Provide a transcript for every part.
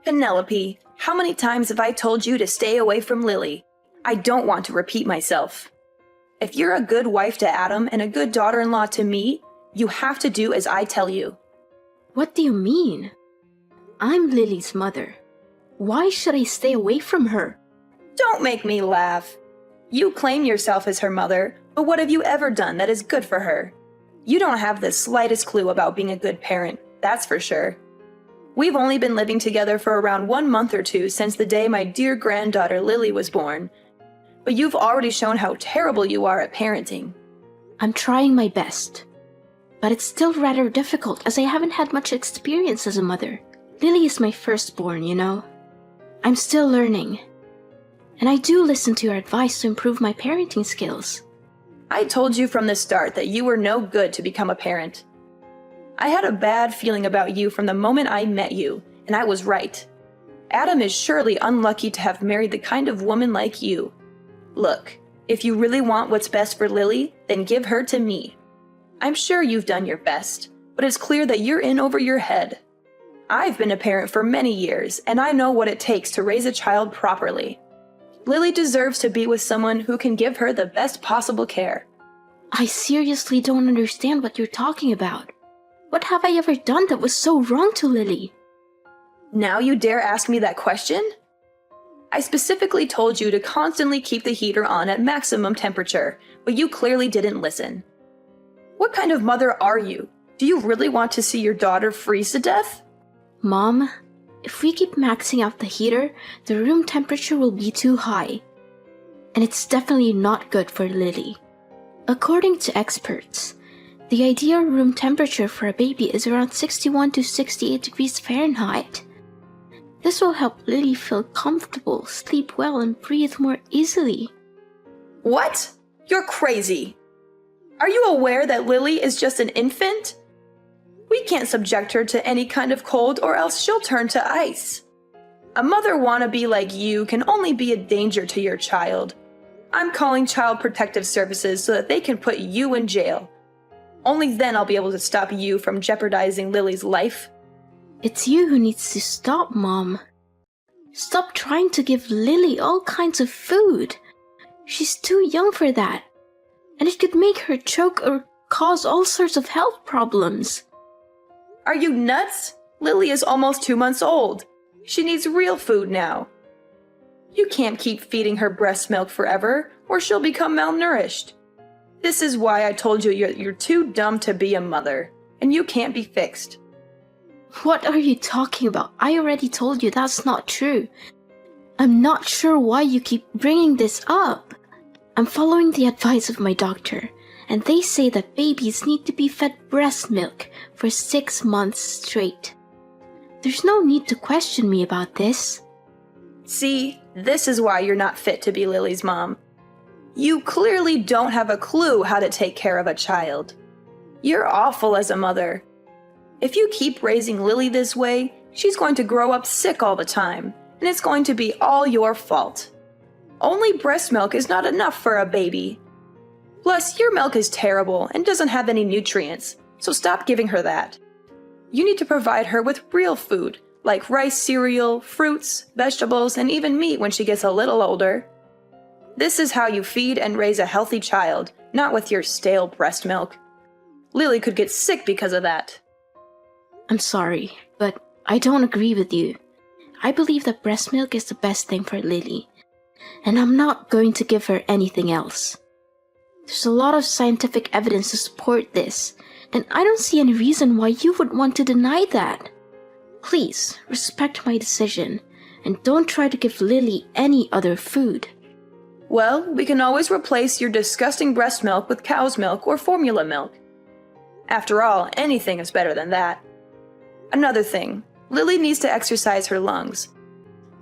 Penelope, how many times have I told you to stay away from Lily? I don't want to repeat myself. If you're a good wife to Adam and a good daughter-in-law to me, you have to do as I tell you. What do you mean? I'm Lily's mother. Why should I stay away from her? Don't make me laugh. You claim yourself as her mother, but what have you ever done that is good for her? You don't have the slightest clue about being a good parent, that's for sure. We've only been living together for around 1 month or two since the day my dear granddaughter Lily was born. But you've already shown how terrible you are at parenting. I'm trying my best. But it's still rather difficult as I haven't had much experience as a mother. Lily is my firstborn, you know. I'm still learning. And I do listen to your advice to improve my parenting skills. I told you from the start that you were no good to become a parent. I had a bad feeling about you from the moment I met you, and I was right. Adam is surely unlucky to have married the kind of woman like you. Look, if you really want what's best for Lily, then give her to me. I'm sure you've done your best, but it's clear that you're in over your head. I've been a parent for many years, and I know what it takes to raise a child properly. Lily deserves to be with someone who can give her the best possible care. I seriously don't understand what you're talking about. What have I ever done that was so wrong to Lily? Now you dare ask me that question? I specifically told you to constantly keep the heater on at maximum temperature, but you clearly didn't listen. What kind of mother are you? Do you really want to see your daughter freeze to death? Mom, if we keep maxing out the heater, the room temperature will be too high. And it's definitely not good for Lily. According to experts, the ideal room temperature for a baby is around 61 to 68 degrees Fahrenheit. This will help Lily feel comfortable, sleep well, and breathe more easily. What? You're crazy. Are you aware that Lily is just an infant? We can't subject her to any kind of cold or else she'll turn to ice. A mother wannabe like you can only be a danger to your child. I'm calling Child Protective Services so that they can put you in jail. Only then I'll be able to stop you from jeopardizing Lily's life. It's you who needs to stop, Mom. Stop trying to give Lily all kinds of food. She's too young for that. And it could make her choke or cause all sorts of health problems. Are you nuts? Lily is almost 2 months old. She needs real food now. You can't keep feeding her breast milk forever, or she'll become malnourished. This is why I told you you're too dumb to be a mother, and you can't be fixed. What are you talking about? I already told you that's not true. I'm not sure why you keep bringing this up. I'm following the advice of my doctor, and they say that babies need to be fed breast milk for 6 months straight. There's no need to question me about this. See, this is why you're not fit to be Lily's mom. You clearly don't have a clue how to take care of a child. You're awful as a mother. If you keep raising Lily this way, she's going to grow up sick all the time, and it's going to be all your fault. Only breast milk is not enough for a baby. Plus, your milk is terrible and doesn't have any nutrients, so stop giving her that. You need to provide her with real food, like rice cereal, fruits, vegetables, and even meat when she gets a little older. This is how you feed and raise a healthy child, not with your stale breast milk. Lily could get sick because of that. I'm sorry, but I don't agree with you. I believe that breast milk is the best thing for Lily, and I'm not going to give her anything else. There's a lot of scientific evidence to support this, and I don't see any reason why you would want to deny that. Please, respect my decision, and don't try to give Lily any other food. Well, we can always replace your disgusting breast milk with cow's milk or formula milk. After all, anything is better than that. Another thing, Lily needs to exercise her lungs.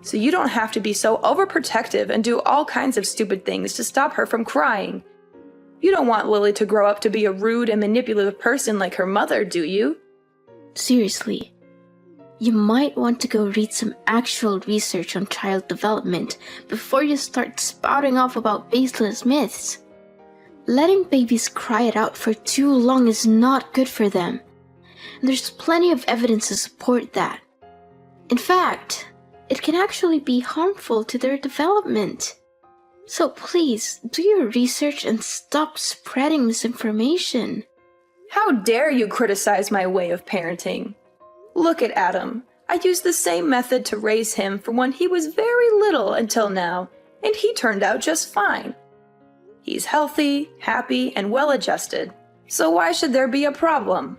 So you don't have to be so overprotective and do all kinds of stupid things to stop her from crying. You don't want Lily to grow up to be a rude and manipulative person like her mother, do you? Seriously, you might want to go read some actual research on child development before you start spouting off about baseless myths. Letting babies cry it out for too long is not good for them. And there's plenty of evidence to support that. In fact, it can actually be harmful to their development. So please, do your research and stop spreading misinformation. How dare you criticize my way of parenting? Look at Adam. I used the same method to raise him from when he was very little until now, and he turned out just fine. He's healthy, happy, and well-adjusted, so why should there be a problem?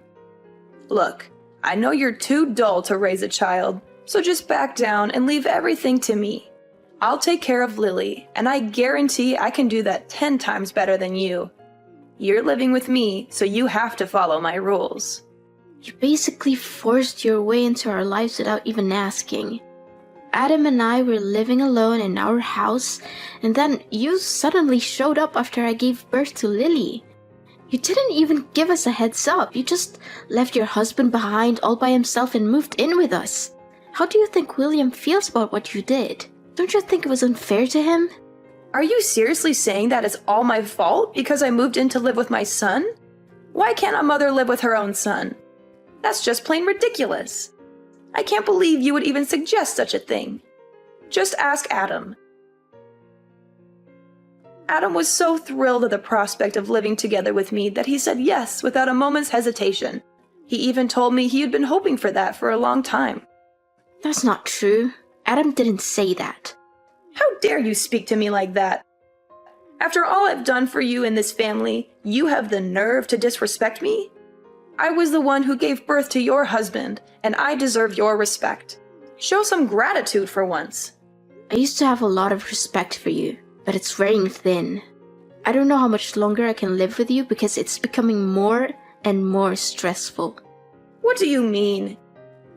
Look, I know you're too dull to raise a child, so just back down and leave everything to me. I'll take care of Lily, and I guarantee I can do that 10 times better than you. You're living with me, so you have to follow my rules. You basically forced your way into our lives without even asking. Adam and I were living alone in our house, and then you suddenly showed up after I gave birth to Lily. You didn't even give us a heads up. You just left your husband behind all by himself and moved in with us. How do you think William feels about what you did? Don't you think it was unfair to him? Are you seriously saying that it's all my fault because I moved in to live with my son? Why can't a mother live with her own son? That's just plain ridiculous. I can't believe you would even suggest such a thing. Just ask Adam. Adam was so thrilled at the prospect of living together with me that he said yes without a moment's hesitation. He even told me he had been hoping for that for a long time. That's not true. Adam didn't say that. How dare you speak to me like that? After all I've done for you in this family, you have the nerve to disrespect me? I was the one who gave birth to your husband, and I deserve your respect. Show some gratitude for once. I used to have a lot of respect for you, but it's wearing thin. I don't know how much longer I can live with you because it's becoming more and more stressful. What do you mean?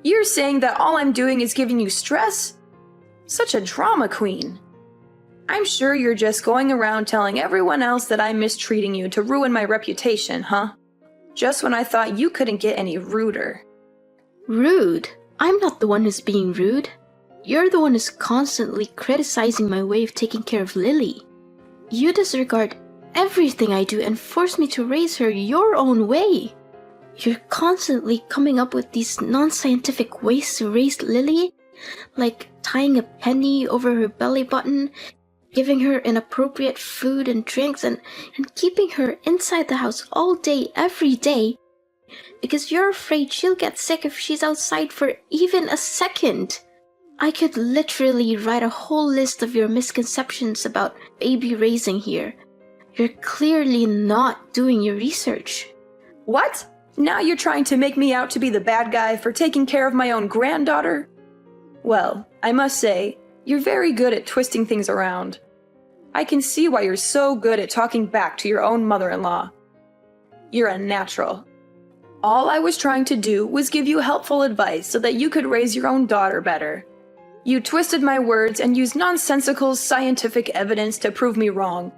You're saying that all I'm doing is giving you stress? Such a drama queen. I'm sure you're just going around telling everyone else that I'm mistreating you to ruin my reputation, huh? Just when I thought you couldn't get any ruder. Rude? I'm not the one who's being rude. You're the one who's constantly criticizing my way of taking care of Lily. You disregard everything I do and force me to raise her your own way. You're constantly coming up with these non-scientific ways to raise Lily, like tying a penny over her belly button, giving her inappropriate food and drinks, and keeping her inside the house all day, every day, because you're afraid she'll get sick if she's outside for even a second. I could literally write a whole list of your misconceptions about baby raising here. You're clearly not doing your research. What? Now you're trying to make me out to be the bad guy for taking care of my own granddaughter? Well, I must say, you're very good at twisting things around. I can see why you're so good at talking back to your own mother-in-law. You're a natural. All I was trying to do was give you helpful advice so that you could raise your own daughter better. You twisted my words and used nonsensical scientific evidence to prove me wrong.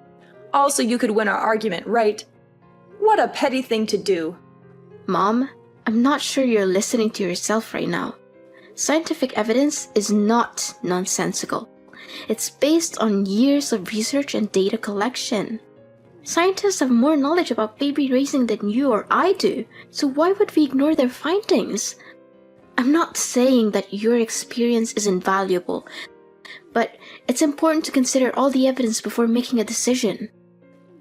Also, you could win our argument, right? What a petty thing to do. Mom, I'm not sure you're listening to yourself right now. Scientific evidence is not nonsensical. It's based on years of research and data collection. Scientists have more knowledge about baby raising than you or I do, so why would we ignore their findings? I'm not saying that your experience is invaluable, but it's important to consider all the evidence before making a decision.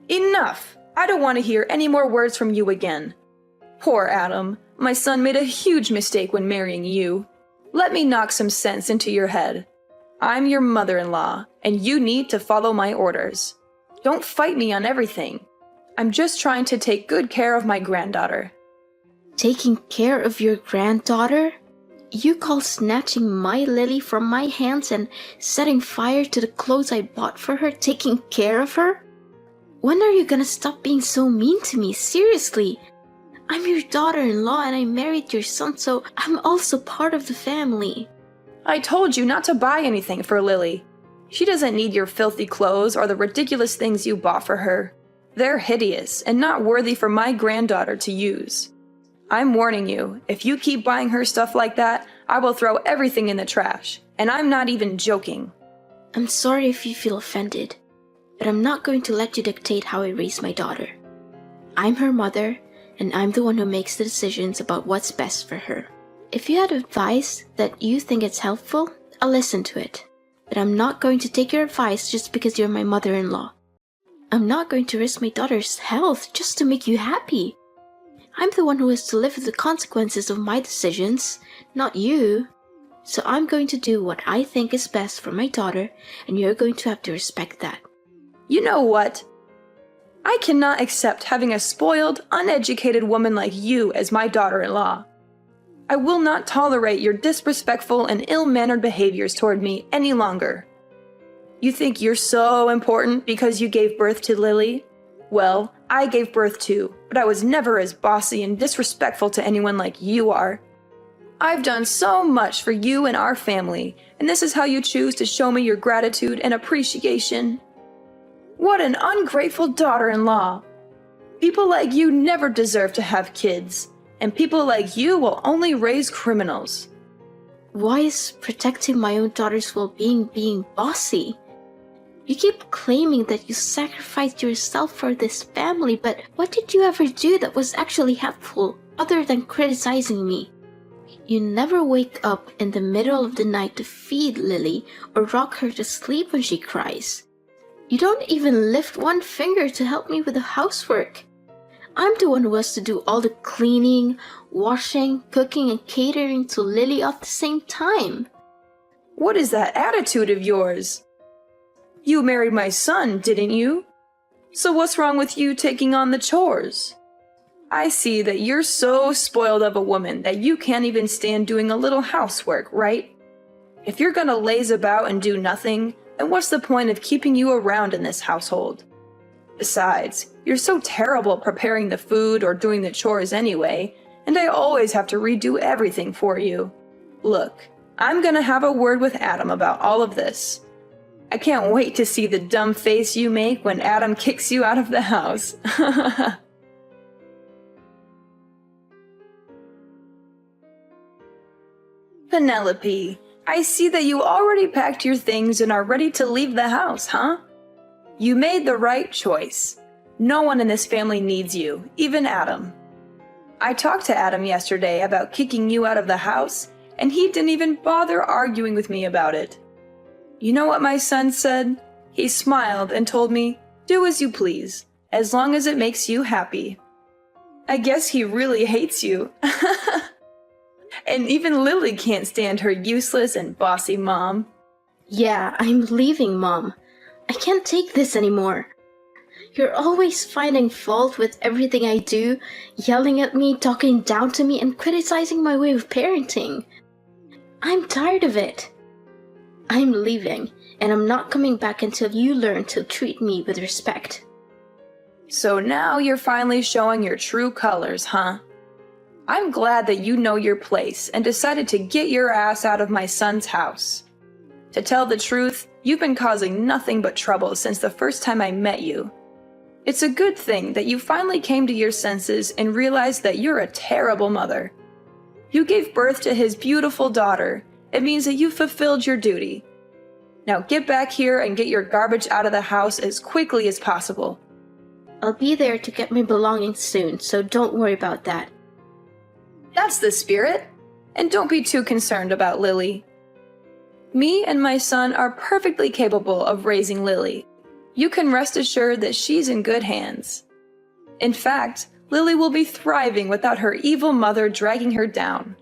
Enough! I don't want to hear any more words from you again. Poor Adam. My son made a huge mistake when marrying you. Let me knock some sense into your head. I'm your mother-in-law, and you need to follow my orders. Don't fight me on everything. I'm just trying to take good care of my granddaughter. Taking care of your granddaughter? You call snatching my Lily from my hands and setting fire to the clothes I bought for her taking care of her? When are you gonna stop being so mean to me? Seriously. I'm your daughter-in-law and I married your son, so I'm also part of the family. I told you not to buy anything for Lily. She doesn't need your filthy clothes or the ridiculous things you bought for her. They're hideous and not worthy for my granddaughter to use. I'm warning you, if you keep buying her stuff like that, I will throw everything in the trash. And I'm not even joking. I'm sorry if you feel offended, but I'm not going to let you dictate how I raise my daughter. I'm her mother, and I'm the one who makes the decisions about what's best for her. If you had advice that you think it's helpful, I'll listen to it. But I'm not going to take your advice just because you're my mother-in-law. I'm not going to risk my daughter's health just to make you happy. I'm the one who has to live with the consequences of my decisions, not you. So I'm going to do what I think is best for my daughter, and you're going to have to respect that. You know what? I cannot accept having a spoiled, uneducated woman like you as my daughter-in-law. I will not tolerate your disrespectful and ill-mannered behaviors toward me any longer. You think you're so important because you gave birth to Lily? Well, I gave birth too, but I was never as bossy and disrespectful to anyone like you are. I've done so much for you and our family, and this is how you choose to show me your gratitude and appreciation? What an ungrateful daughter-in-law! People like you never deserve to have kids, and people like you will only raise criminals. Why is protecting my own daughter's well-being being bossy? You keep claiming that you sacrificed yourself for this family, but what did you ever do that was actually helpful, other than criticizing me? You never wake up in the middle of the night to feed Lily or rock her to sleep when she cries. You don't even lift one finger to help me with the housework. I'm the one who has to do all the cleaning, washing, cooking, and catering to Lily at the same time. What is that attitude of yours? You married my son, didn't you? So what's wrong with you taking on the chores? I see that you're so spoiled of a woman that you can't even stand doing a little housework, right? If you're gonna laze about and do nothing, then what's the point of keeping you around in this household? Besides, you're so terrible at preparing the food or doing the chores anyway, and I always have to redo everything for you. Look, I'm gonna have a word with Adam about all of this. I can't wait to see the dumb face you make when Adam kicks you out of the house. Penelope, I see that you already packed your things and are ready to leave the house, huh? You made the right choice. No one in this family needs you, even Adam. I talked to Adam yesterday about kicking you out of the house, and he didn't even bother arguing with me about it. You know what my son said? He smiled and told me, "Do as you please, as long as it makes you happy." I guess he really hates you. And even Lily can't stand her useless and bossy mom. Yeah, I'm leaving, Mom. I can't take this anymore. You're always finding fault with everything I do, yelling at me, talking down to me, and criticizing my way of parenting. I'm tired of it. I'm leaving, and I'm not coming back until you learn to treat me with respect. So now you're finally showing your true colors, huh? I'm glad that you know your place and decided to get your ass out of my son's house. To tell the truth, you've been causing nothing but trouble since the first time I met you. It's a good thing that you finally came to your senses and realized that you're a terrible mother. You gave birth to his beautiful daughter. It means that you fulfilled your duty. Now get back here and get your garbage out of the house as quickly as possible. I'll be there to get my belongings soon, so don't worry about that. That's the spirit. And don't be too concerned about Lily. Me and my son are perfectly capable of raising Lily. You can rest assured that she's in good hands. In fact, Lily will be thriving without her evil mother dragging her down.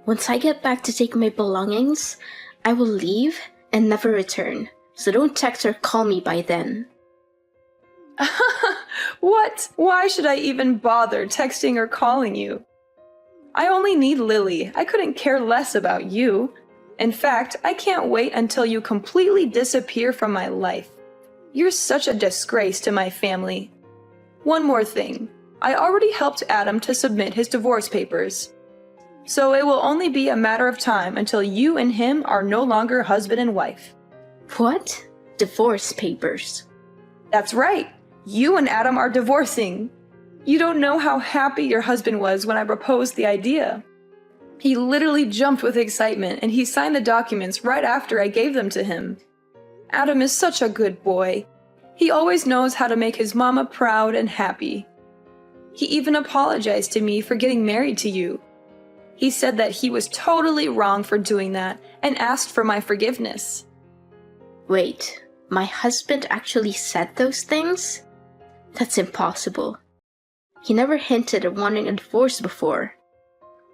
Once I get back to take my belongings, I will leave and never return, so don't text or call me by then. What? Why should I even bother texting or calling you? I only need Lily. I couldn't care less about you. In fact, I can't wait until you completely disappear from my life. You're such a disgrace to my family. One more thing. I already helped Adam to submit his divorce papers. So it will only be a matter of time until you and him are no longer husband and wife. What? Divorce papers? That's right. You and Adam are divorcing. You don't know how happy your husband was when I proposed the idea. He literally jumped with excitement and he signed the documents right after I gave them to him. Adam is such a good boy. He always knows how to make his mama proud and happy. He even apologized to me for getting married to you. He said that he was totally wrong for doing that and asked for my forgiveness. Wait, my husband actually said those things? That's impossible. He never hinted at wanting a divorce before.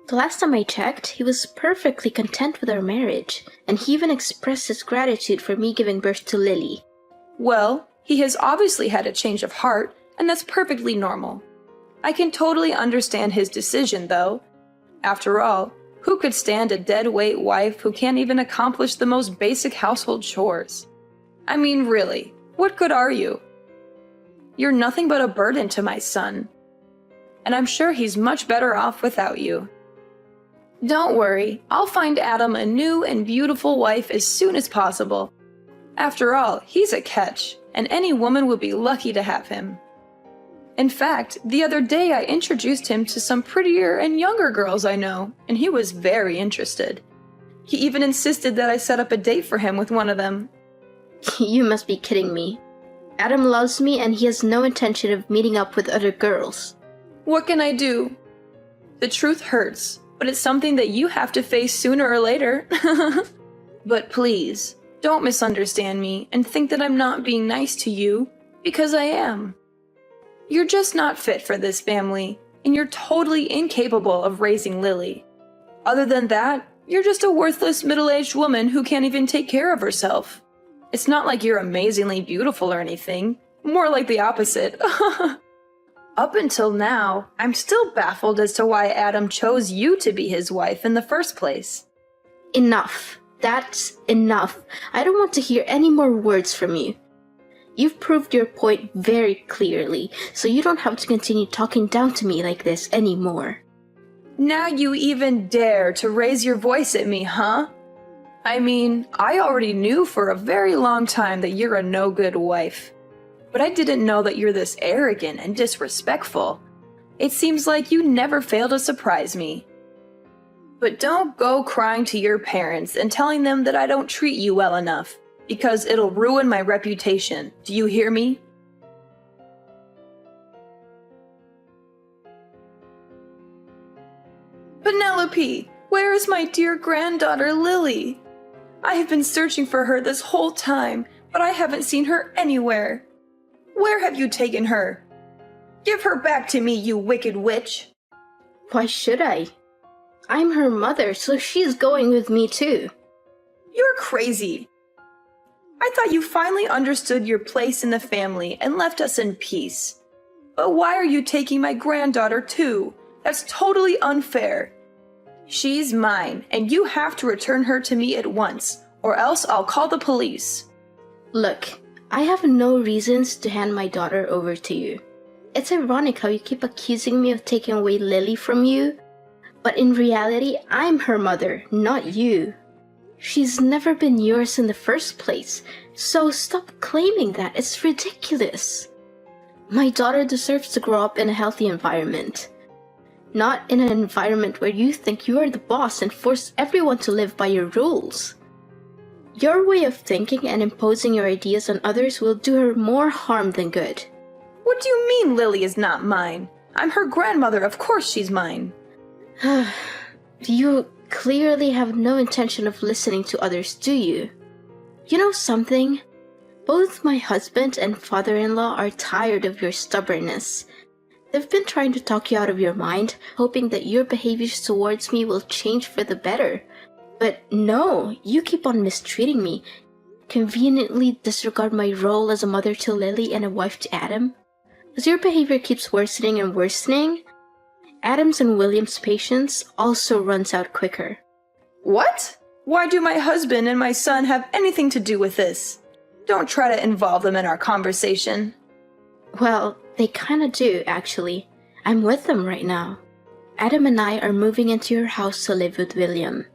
The last time I checked, he was perfectly content with our marriage, and he even expressed his gratitude for me giving birth to Lily. Well, he has obviously had a change of heart, and that's perfectly normal. I can totally understand his decision, though. After all, who could stand a dead-weight wife who can't even accomplish the most basic household chores? I mean, really, what good are you? You're nothing but a burden to my son. And I'm sure he's much better off without you. Don't worry, I'll find Adam a new and beautiful wife as soon as possible. After all, he's a catch, and any woman would be lucky to have him. In fact, the other day I introduced him to some prettier and younger girls I know, and he was very interested. He even insisted that I set up a date for him with one of them. You must be kidding me. Adam loves me and he has no intention of meeting up with other girls. What can I do? The truth hurts, but it's something that you have to face sooner or later. But please, don't misunderstand me and think that I'm not being nice to you, because I am. You're just not fit for this family, and you're totally incapable of raising Lily. Other than that, you're just a worthless middle-aged woman who can't even take care of herself. It's not like you're amazingly beautiful or anything, more like the opposite. Up until now, I'm still baffled as to why Adam chose you to be his wife in the first place. Enough. That's enough. I don't want to hear any more words from you. You've proved your point very clearly, so you don't have to continue talking down to me like this anymore. Now you even dare to raise your voice at me, huh? I mean, I already knew for a very long time that you're a no-good wife. But I didn't know that you're this arrogant and disrespectful. It seems like you never fail to surprise me. But don't go crying to your parents and telling them that I don't treat you well enough, because it'll ruin my reputation. Do you hear me? Penelope, where is my dear granddaughter Lily? I have been searching for her this whole time, but I haven't seen her anywhere. Where have you taken her? Give her back to me, you wicked witch! Why should I? I'm her mother, so she's going with me too. You're crazy. I thought you finally understood your place in the family and left us in peace. But why are you taking my granddaughter too? That's totally unfair. She's mine, and you have to return her to me at once, or else I'll call the police. Look, I have no reasons to hand my daughter over to you. It's ironic how you keep accusing me of taking away Lily from you, but in reality, I'm her mother, not you. She's never been yours in the first place, so stop claiming that. It's ridiculous. My daughter deserves to grow up in a healthy environment, not in an environment where you think you are the boss and force everyone to live by your rules. Your way of thinking and imposing your ideas on others will do her more harm than good. What do you mean Lily is not mine? I'm her grandmother, of course she's mine. You clearly have no intention of listening to others, do you? You know something? Both my husband and father-in-law are tired of your stubbornness. They've been trying to talk you out of your mind, hoping that your behaviors towards me will change for the better. But no, you keep on mistreating me, conveniently disregard my role as a mother to Lily and a wife to Adam. As your behavior keeps worsening and worsening, Adam's and William's patience also runs out quicker. What? Why do my husband and my son have anything to do with this? Don't try to involve them in our conversation. Well, they kinda do, actually. I'm with them right now. Adam and I are moving into your house to live with William.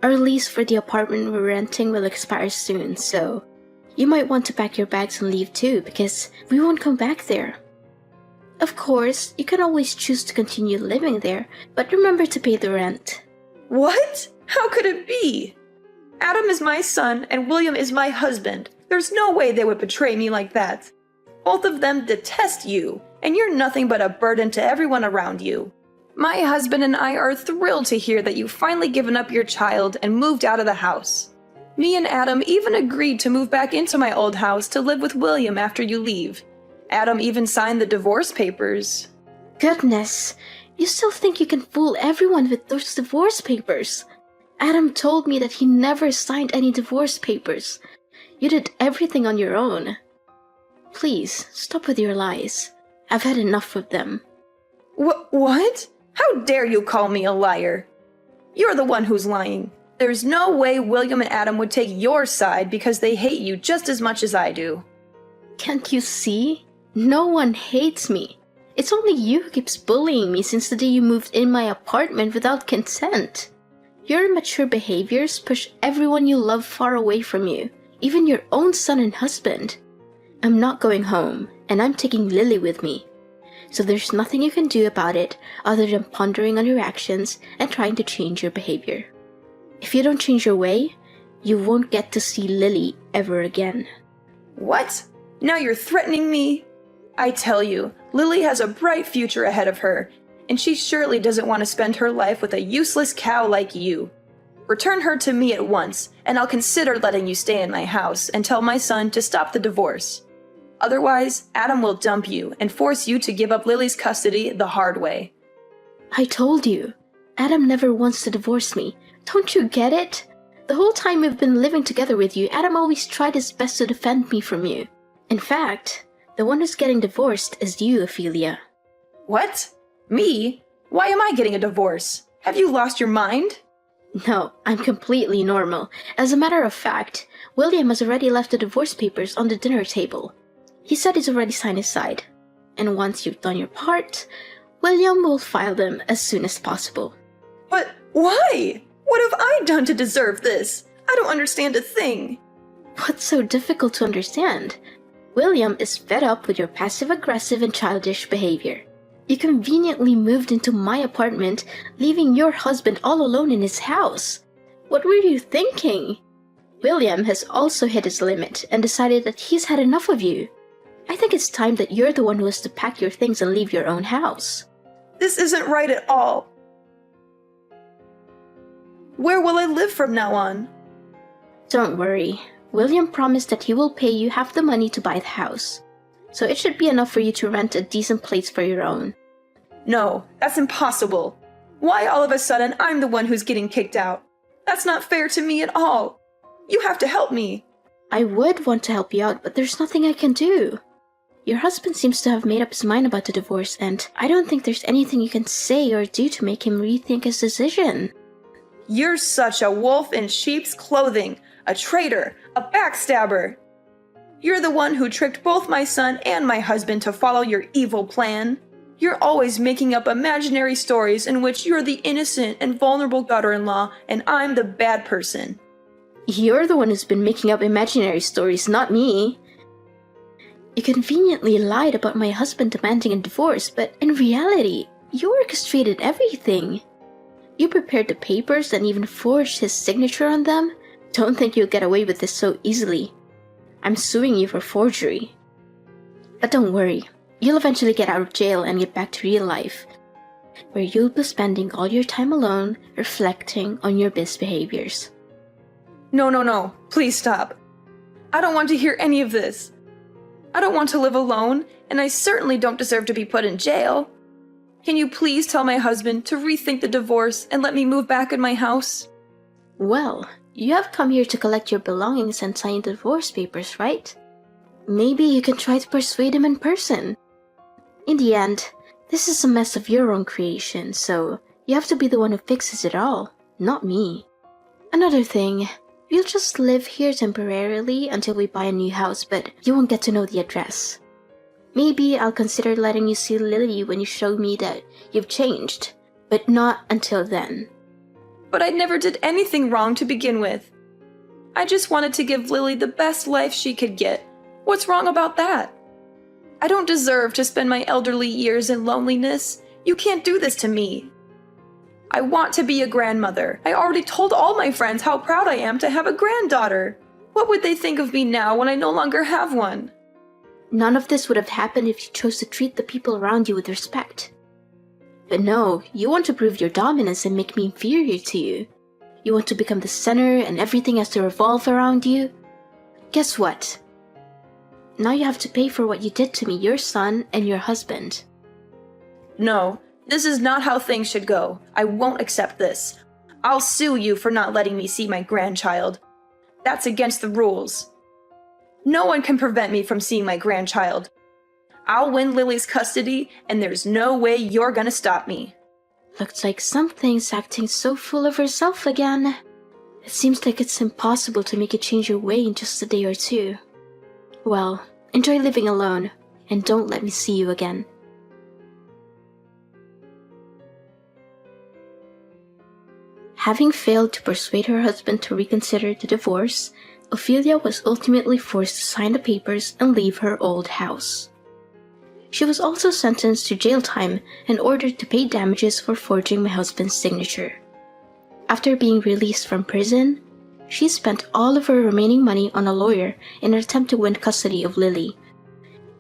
Our lease for the apartment we're renting will expire soon, so you might want to pack your bags and leave too, because we won't come back there. Of course, you can always choose to continue living there, but remember to pay the rent. What? How could it be? Adam is my son and William is my husband. There's no way they would betray me like that. Both of them detest you, and you're nothing but a burden to everyone around you. My husband and I are thrilled to hear that you've finally given up your child and moved out of the house. Me and Adam even agreed to move back into my old house to live with William after you leave. Adam even signed the divorce papers. Goodness, you still think you can fool everyone with those divorce papers? Adam told me that he never signed any divorce papers. You did everything on your own. Please, stop with your lies. I've had enough of them. What? How dare you call me a liar? You're the one who's lying. There's no way William and Adam would take your side because they hate you just as much as I do. Can't you see? No one hates me. It's only you who keeps bullying me since the day you moved in my apartment without consent. Your immature behaviors push everyone you love far away from you, even your own son and husband. I'm not going home, and I'm taking Lily with me. So there's nothing you can do about it other than pondering on your actions and trying to change your behavior. If you don't change your way, you won't get to see Lily ever again. What? Now you're threatening me? I tell you, Lily has a bright future ahead of her, and she surely doesn't want to spend her life with a useless cow like you. Return her to me at once, and I'll consider letting you stay in my house and tell my son to stop the divorce. Otherwise, Adam will dump you and force you to give up Lily's custody the hard way. I told you, Adam never wants to divorce me. Don't you get it? The whole time we've been living together with you, Adam always tried his best to defend me from you. In fact, the one who's getting divorced is you, Ophelia. What? Me? Why am I getting a divorce? Have you lost your mind? No, I'm completely normal. As a matter of fact, William has already left the divorce papers on the dinner table. He said he's already signed his side. And once you've done your part, William will file them as soon as possible. But why? What have I done to deserve this? I don't understand a thing. What's so difficult to understand? William is fed up with your passive-aggressive and childish behavior. You conveniently moved into my apartment, leaving your husband all alone in his house. What were you thinking? William has also hit his limit and decided that he's had enough of you. I think it's time that you're the one who has to pack your things and leave your own house. This isn't right at all. Where will I live from now on? Don't worry. William promised that he will pay you half the money to buy the house. So it should be enough for you to rent a decent place for your own. No, that's impossible. Why all of a sudden I'm the one who's getting kicked out? That's not fair to me at all. You have to help me. I would want to help you out, but there's nothing I can do. Your husband seems to have made up his mind about the divorce, and I don't think there's anything you can say or do to make him rethink his decision. You're such a wolf in sheep's clothing, a traitor, a backstabber. You're the one who tricked both my son and my husband to follow your evil plan. You're always making up imaginary stories in which you're the innocent and vulnerable daughter-in-law and I'm the bad person. You're the one who's been making up imaginary stories, not me. You conveniently lied about my husband demanding a divorce, but in reality, you orchestrated everything. You prepared the papers and even forged his signature on them. Don't think you'll get away with this so easily. I'm suing you for forgery. But don't worry, you'll eventually get out of jail and get back to real life, where you'll be spending all your time alone, reflecting on your misbehaviors. No, please stop. I don't want to hear any of this. I don't want to live alone, and I certainly don't deserve to be put in jail. Can you please tell my husband to rethink the divorce and let me move back in my house? Well, you have come here to collect your belongings and sign the divorce papers, right? Maybe you can try to persuade him in person. In the end, this is a mess of your own creation, so you have to be the one who fixes it all, not me. Another thing, we'll just live here temporarily until we buy a new house, but you won't get to know the address. Maybe I'll consider letting you see Lily when you show me that you've changed, but not until then. But I never did anything wrong to begin with. I just wanted to give Lily the best life she could get. What's wrong about that? I don't deserve to spend my elderly years in loneliness. You can't do this to me. I want to be a grandmother. I already told all my friends how proud I am to have a granddaughter. What would they think of me now when I no longer have one? None of this would have happened if you chose to treat the people around you with respect. But no, you want to prove your dominance and make me inferior to you. You want to become the center and everything has to revolve around you. Guess what? Now you have to pay for what you did to me, your son, and your husband. No, this is not how things should go. I won't accept this. I'll sue you for not letting me see my grandchild. That's against the rules. No one can prevent me from seeing my grandchild. I'll win Lily's custody, and there's no way you're gonna stop me. Looks like something's acting so full of herself again. It seems like it's impossible to make you change your way in just a day or two. Well, enjoy living alone, and don't let me see you again. Having failed to persuade her husband to reconsider the divorce, Ophelia was ultimately forced to sign the papers and leave her old house. She was also sentenced to jail time and ordered to pay damages for forging my husband's signature. After being released from prison, she spent all of her remaining money on a lawyer in an attempt to win custody of Lily.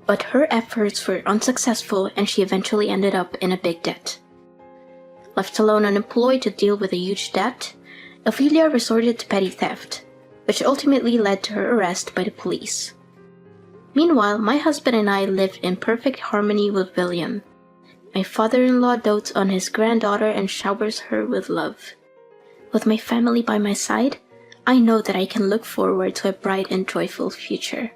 But her efforts were unsuccessful and she eventually ended up in a big debt. Left alone unemployed to deal with a huge debt, Ophelia resorted to petty theft, which ultimately led to her arrest by the police. Meanwhile, my husband and I lived in perfect harmony with William. My father-in-law dotes on his granddaughter and showers her with love. With my family by my side, I know that I can look forward to a bright and joyful future.